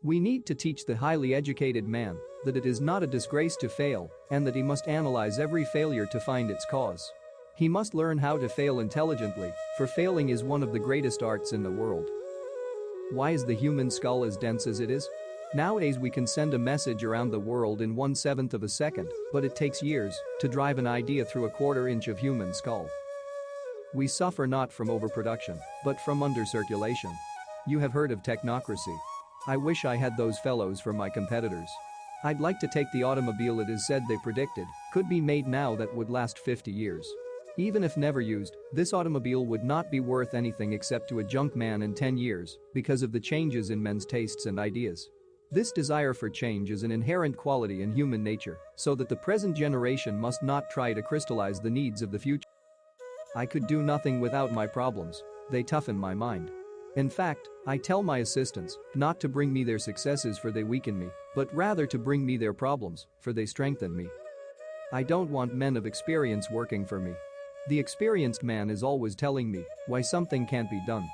We need to teach the highly educated man that it is not a disgrace to fail and that he must analyze every failure to find its cause. He must learn how to fail intelligently, for failing is one of the greatest arts in the world. Why is the human skull as dense as it is? Nowadays we can send a message around the world in 1/7 of a second, but it takes years to drive an idea through a quarter inch of human skull. We suffer not from overproduction, but from undercirculation. You have heard of technocracy. I wish I had those fellows for my competitors. I'd like to take the automobile it is said they predicted could be made now that would last 50 years. Even if never used, this automobile would not be worth anything except to a junk man in 10 years because of the changes in men's tastes and ideas. This desire for change is an inherent quality in human nature, so that the present generation must not try to crystallize the needs of the future. I could do nothing without my problems. They toughen my mind. In fact, I tell my assistants not to bring me their successes for they weaken me, but rather to bring me their problems, for they strengthen me. I don't want men of experience working for me. The experienced man is always telling me why something can't be done.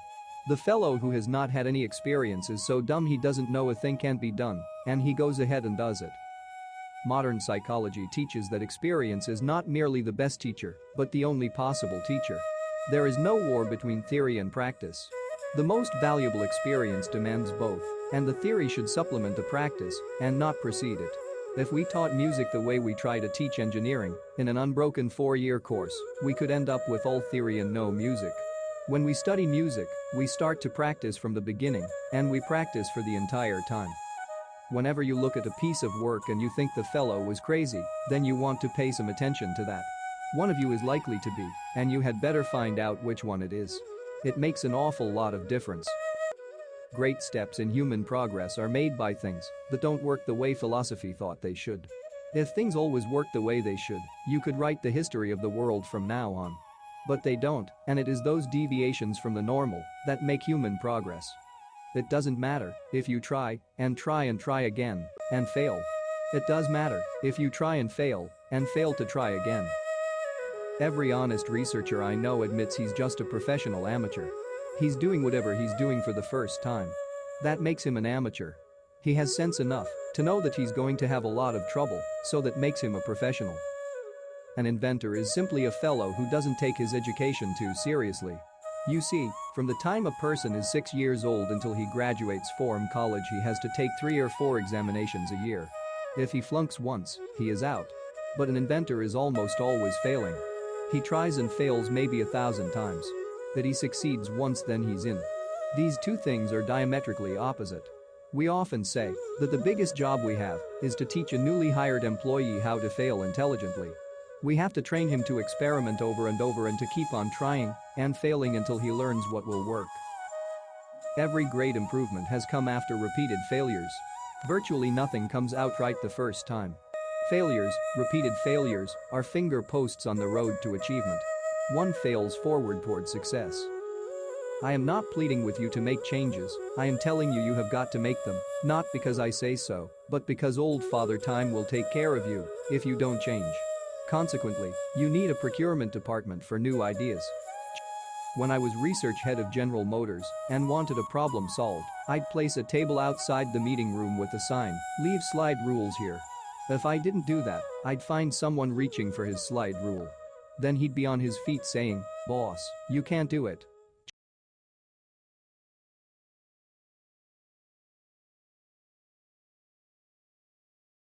The fellow who has not had any experience is so dumb he doesn't know a thing can't be done, and he goes ahead and does it. Modern psychology teaches that experience is not merely the best teacher, but the only possible teacher. There is no war between theory and practice. The most valuable experience demands both, and the theory should supplement the practice and not precede it. If we taught music the way we try to teach engineering, in an unbroken 4-year course, we could end up with all theory and no music. When we study music, we start to practice from the beginning, and we practice for the entire time. Whenever you look at a piece of work and you think the fellow was crazy, then you want to pay some attention to that. One of you is likely to be, and you had better find out which one it is. It makes an awful lot of difference. Great steps in human progress are made by things that don't work the way philosophy thought they should. If things always worked the way they should, you could write the history of the world from now on. But they don't, and it is those deviations from the normal that make human progress. It doesn't matter if you try and try again and fail. It does matter if you try and fail to try again. Every honest researcher I know admits he's just a professional amateur. He's doing whatever he's doing for the first time. That makes him an amateur. He has sense enough to know that he's going to have a lot of trouble, so that makes him a professional. An inventor is simply a fellow who doesn't take his education too seriously. You see, from the time a person is 6 years old until he graduates from college he has to take 3 or 4 examinations a year. If he flunks once, he is out. But an inventor is almost always failing. He tries and fails maybe 1,000 times. That he succeeds once then he's in. These two things are diametrically opposite. We often say that the biggest job we have is to teach a newly hired employee how to fail intelligently. We have to train him to experiment over and over and to keep on trying and failing until he learns what will work. Every great improvement has come after repeated failures. Virtually nothing comes out right the first time. Failures, repeated failures, are finger posts on the road to achievement. One fails forward toward success. I am not pleading with you to make changes, I am telling you have got to make them, not because I say so, but because old Father Time will take care of you if you don't change. Consequently, you need a procurement department for new ideas. When I was research head of General Motors and wanted a problem solved, I'd place a table outside the meeting room with a sign, "Leave slide rules here." If I didn't do that, I'd find someone reaching for his slide rule. Then he'd be on his feet saying, "Boss, you can't do it."